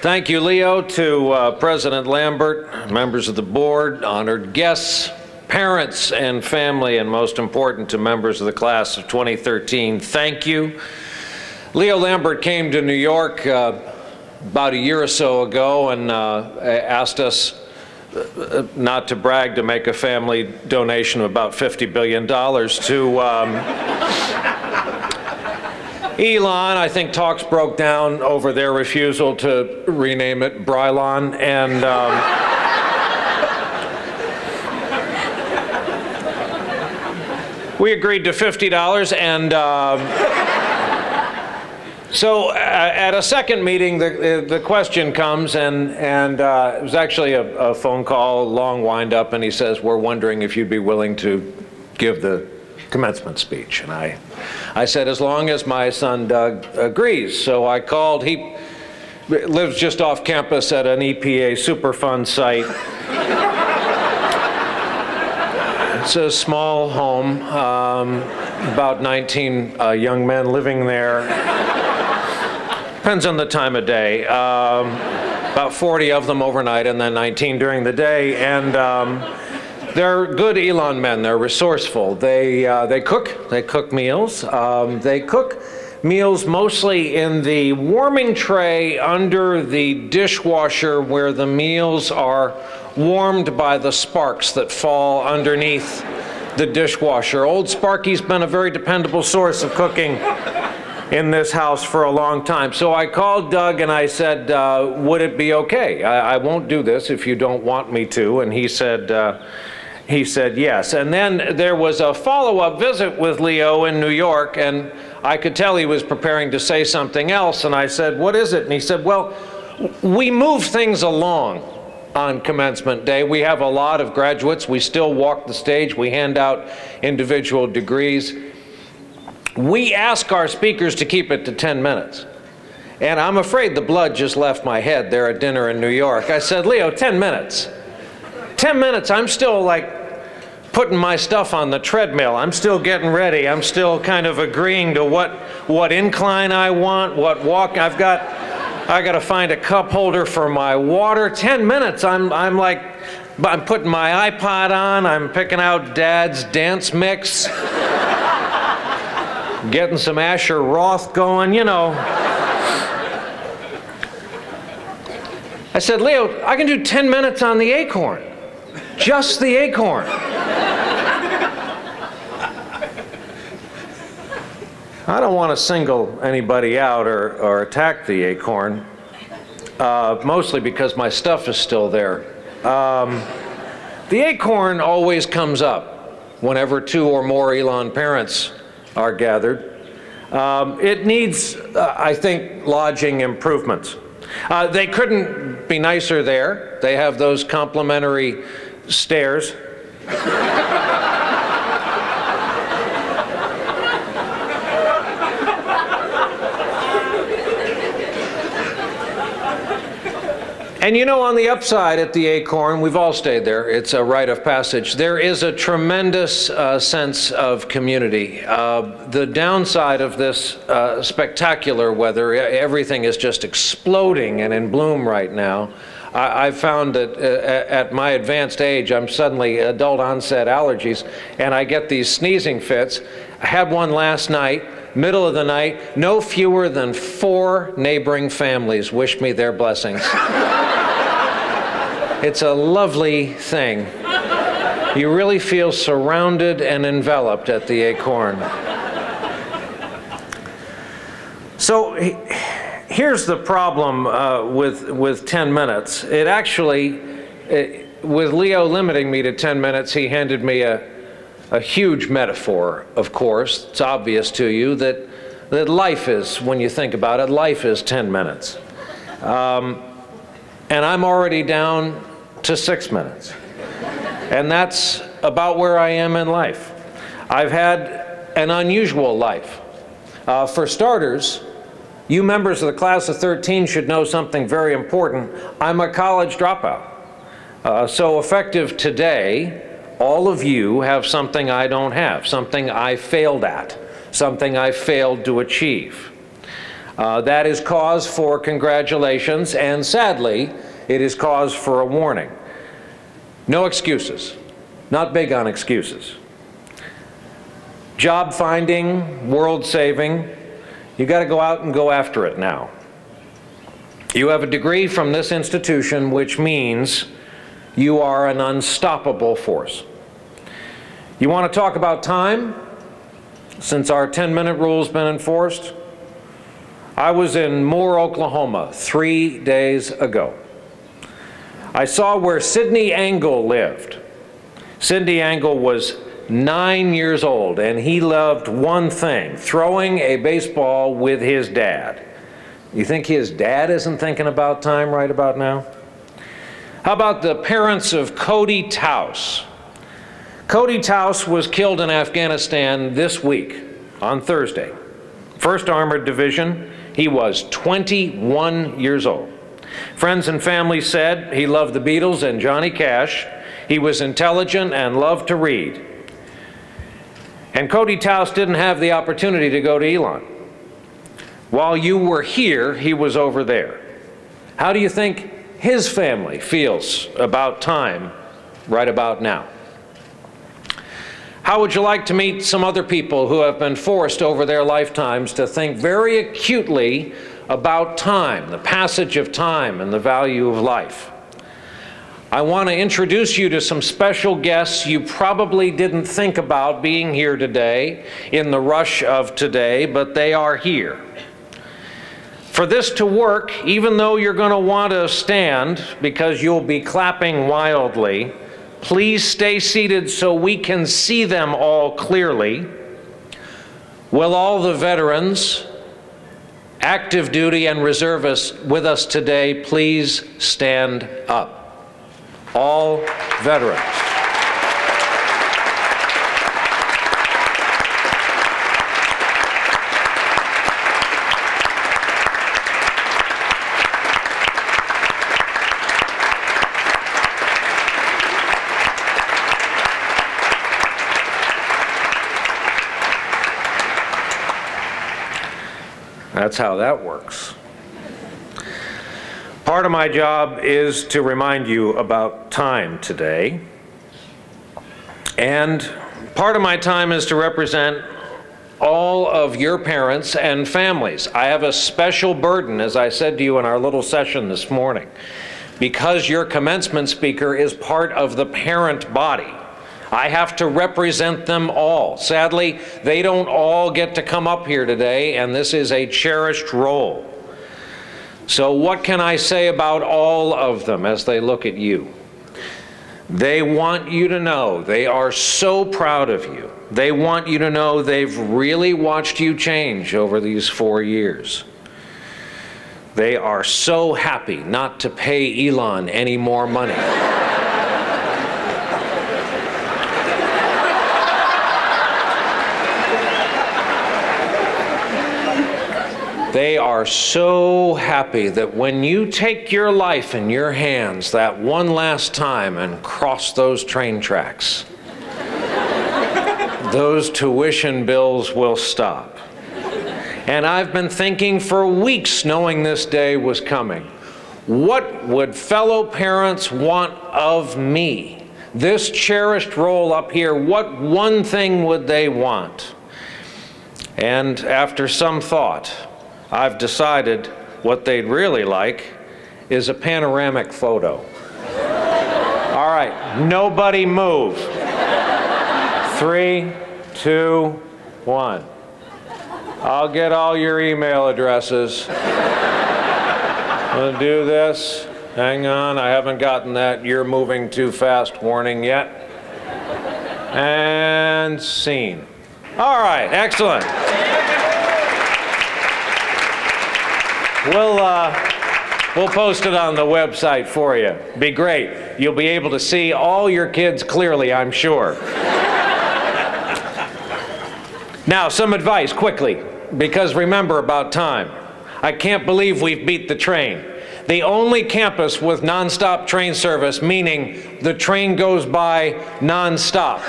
Thank you, Leo, to President Lambert, members of the board, honored guests, parents and family, and most important to members of the class of 2013, thank you. Leo Lambert came to New York about a year or so ago and asked us not to brag, to make a family donation of about $50 billion to Elon. I think talks broke down over their refusal to rename it Brylon, and we agreed to $50, and so at a second meeting, the question comes, and it was actually a phone call, a long wind-up, and he says, "We're wondering if you'd be willing to give the commencement speech." And I said, as long as my son Doug agrees. So I called. He lives just off campus at an EPA Superfund site. It's a small home, about 19 young men living there. Depends on the time of day. About 40 of them overnight and then 19 during the day. And they're good Elon men. They're resourceful. They cook meals. They cook meals mostly in the warming tray under the dishwasher, where the meals are warmed by the sparks that fall underneath the dishwasher. Old Sparky's been a very dependable source of cooking in this house for a long time. So I called Doug and I said, would it be okay? I won't do this if you don't want me to. And he said yes. And then there was a follow-up visit with Leo in New York, and I could tell he was preparing to say something else. And I said, what is it? And he said, well, we move things along on commencement day. We have a lot of graduates. We still walk the stage. We hand out individual degrees. We ask our speakers to keep it to 10 minutes. And I'm afraid the blood just left my head there at dinner in New York. I said, Leo, 10 minutes. 10 minutes, I'm still like putting my stuff on the treadmill. I'm still getting ready. I'm still kind of agreeing to what incline I want, what walk. I got to find a cup holder for my water. 10 minutes, I'm putting my iPod on. I'm picking out Dad's dance mix. Getting some Asher Roth going, you know. I said, Leo, I can do 10 minutes on the acorn. Just the acorn. I don't want to single anybody out or attack the acorn, mostly because my stuff is still there. The acorn always comes up whenever 2 or more Elon parents are gathered. It needs, I think, lodging improvements. They couldn't be nicer there. They have those complimentary stairs. And you know, on the upside at the Acorn, we've all stayed there, it's a rite of passage, there is a tremendous sense of community. The downside of this spectacular weather, everything is just exploding and in bloom right now. I've found that at my advanced age, I'm suddenly adult onset allergies, and I get these sneezing fits. I had one last night, middle of the night. No fewer than 4 neighboring families wished me their blessings. It's a lovely thing. You really feel surrounded and enveloped at the Acorn. So here's the problem with 10 minutes. It actually, with Leo limiting me to 10 minutes, he handed me a huge metaphor, of course. It's obvious to you that life is, when you think about it, life is 10 minutes. And I'm already down to 6 minutes. And that's about where I am in life. I've had an unusual life. For starters, you members of the class of 13 should know something very important. I'm a college dropout. So effective today, all of you have something I don't have, something I failed at, something I failed to achieve. That is cause for congratulations, and sadly, it is cause for a warning. No excuses. Not big on excuses. Job finding, world saving, you got to go out and go after it now. You have a degree from this institution, which means you are an unstoppable force. You want to talk about time? Since our 10-minute rule's been enforced, I was in Moore, Oklahoma 3 days ago. I saw where Sidney Angle lived. Sidney Angle was 9 years old, and he loved one thing: throwing a baseball with his dad. You think his dad isn't thinking about time right about now? How about the parents of Cody Taus? Cody Taus was killed in Afghanistan this week, on Thursday. 1st Armored Division. He was 21 years old. Friends and family said he loved the Beatles and Johnny Cash. He was intelligent and loved to read. And Cody Taus didn't have the opportunity to go to Elon. While you were here, he was over there. How do you think his family feels about time right about now? How would you like to meet some other people who have been forced over their lifetimes to think very acutely about time, the passage of time, and the value of life? I want to introduce you to some special guests you probably didn't think about being here today in the rush of today, but they are here. For this to work, even though you're going to want to stand because you'll be clapping wildly, please stay seated so we can see them all clearly. Will all the veterans, active duty and reservists with us today please stand up? All veterans. That's how that works. Part of my job is to remind you about time today. And part of my time is to represent all of your parents and families. I have a special burden, as I said to you in our little session this morning, because your commencement speaker is part of the parent body. I have to represent them all. Sadly, they don't all get to come up here today, and this is a cherished role. So what can I say about all of them as they look at you? They want you to know they are so proud of you. They want you to know they've really watched you change over these 4 years. They are so happy not to pay Elon any more money. They are so happy that when you take your life in your hands that one last time and cross those train tracks, those tuition bills will stop. And I've been thinking for weeks, knowing this day was coming, what would fellow parents want of me? This cherished role up here, what one thing would they want? And after some thought, I've decided what they'd really like is a panoramic photo. All right, nobody move. 3, 2, 1. I'll get all your email addresses. I'm gonna do this. Hang on, I haven't gotten that "you're moving too fast" warning yet. And scene. All right, excellent. We'll post it on the website for you. Be great. You'll be able to see all your kids clearly, I'm sure. Now, some advice quickly, because remember about time. I can't believe we've beat the train. The only campus with nonstop train service, meaning the train goes by nonstop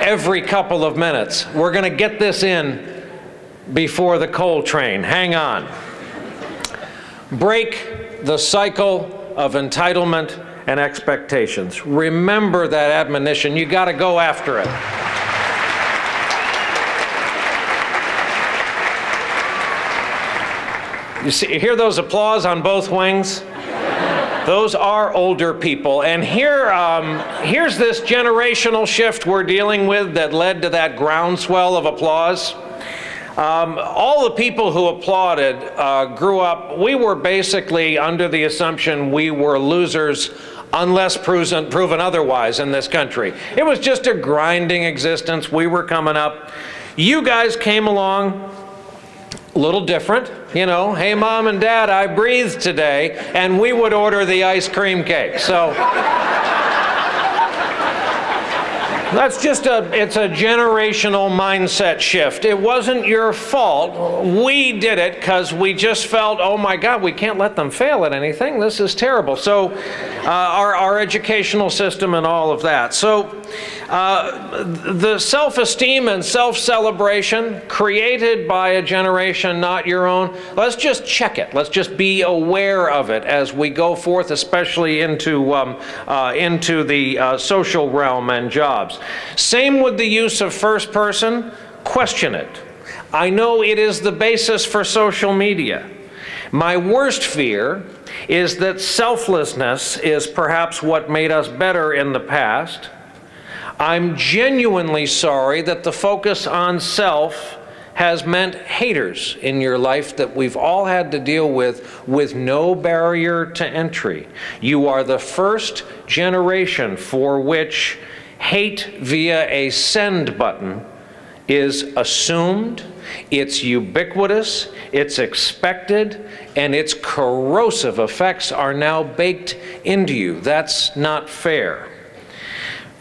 every couple of minutes. We're going to get this in before the coal train. Hang on. Break the cycle of entitlement and expectations. Remember that admonition. You got to go after it. You see, you hear those applause on both wings? Those are older people. And here's this generational shift we're dealing with that led to that groundswell of applause. All the people who applauded grew up, we were basically under the assumption we were losers unless proven otherwise in this country. It was just a grinding existence. We were coming up. You guys came along a little different, you know, hey mom and dad, I breathed today, and we would order the ice cream cake. So that's just it's a generational mindset shift. It wasn't your fault. We did it because we just felt, oh my God, we can't let them fail at anything. This is terrible. So our educational system and all of that. So the self-esteem and self-celebration created by a generation not your own, let's just check it. Let's just be aware of it as we go forth, especially into the social realm and jobs. Same with the use of first person. Question it. I know it is the basis for social media. My worst fear is that selflessness is perhaps what made us better in the past. I'm genuinely sorry that the focus on self has meant haters in your life that we've all had to deal with no barrier to entry. You are the first generation for which hate via a send button is assumed, it's ubiquitous, it's expected, and its corrosive effects are now baked into you. That's not fair.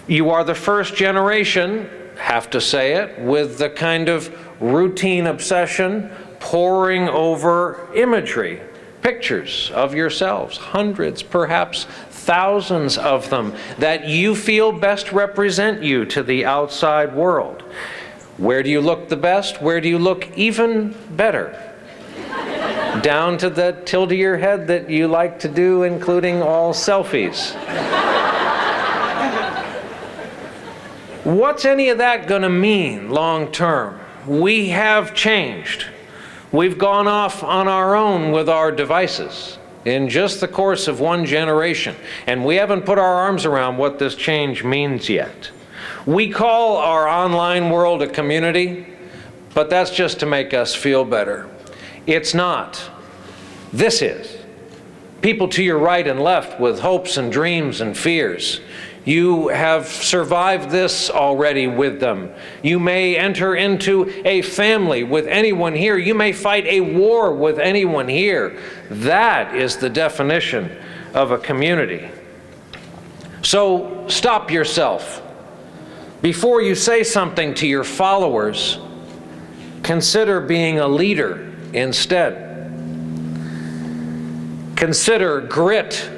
You are the first generation, have to say it, with the kind of routine obsession poring over imagery, pictures of yourselves, hundreds, perhaps thousands of them, that you feel best represent you to the outside world. Where do you look the best? Where do you look even better? Down to the tilt of your head that you like to do, including all selfies. What's any of that going to mean long term? We have changed. We've gone off on our own with our devices in just the course of one generation, and we haven't put our arms around what this change means yet. We call our online world a community, but that's just to make us feel better. It's not. This is. People to your right and left with hopes and dreams and fears. You have survived this already with them. You may enter into a family with anyone here. You may fight a war with anyone here. That is the definition of a community. So stop yourself. Before you say something to your followers, consider being a leader instead. Consider grit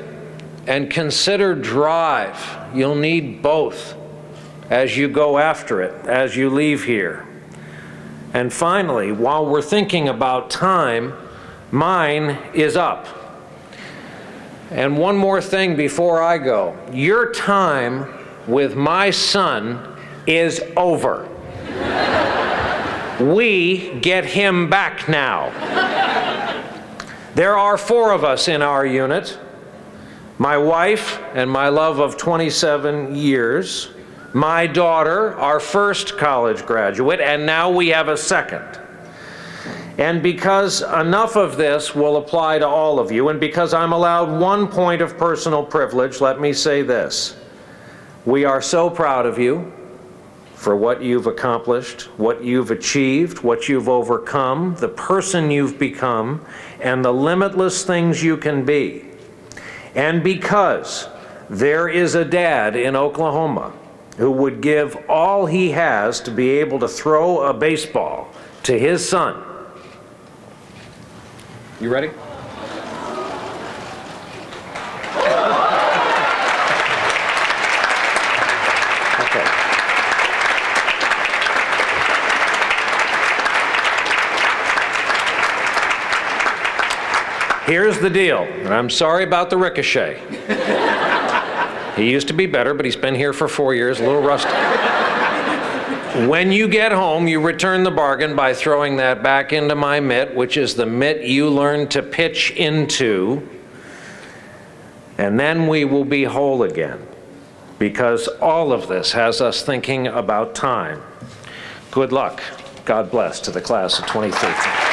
and consider drive. You'll need both as you go after it, as you leave here. And finally, while we're thinking about time, mine is up. And one more thing before I go. Your time with my son is over. We get him back now. There are 4 of us in our unit. My wife and my love of 27 years, my daughter, our first college graduate, and now we have a second. And because enough of this will apply to all of you, and because I'm allowed 1 point of personal privilege, let me say this. We are so proud of you for what you've accomplished, what you've achieved, what you've overcome, the person you've become, and the limitless things you can be. And because there is a dad in Oklahoma who would give all he has to be able to throw a baseball to his son. You ready? Here's the deal, and I'm sorry about the ricochet. He used to be better, but he's been here for 4 years, a little rusty. When you get home, you return the bargain by throwing that back into my mitt, which is the mitt you learned to pitch into, and then we will be whole again, because all of this has us thinking about time. Good luck. God bless to the class of 2013.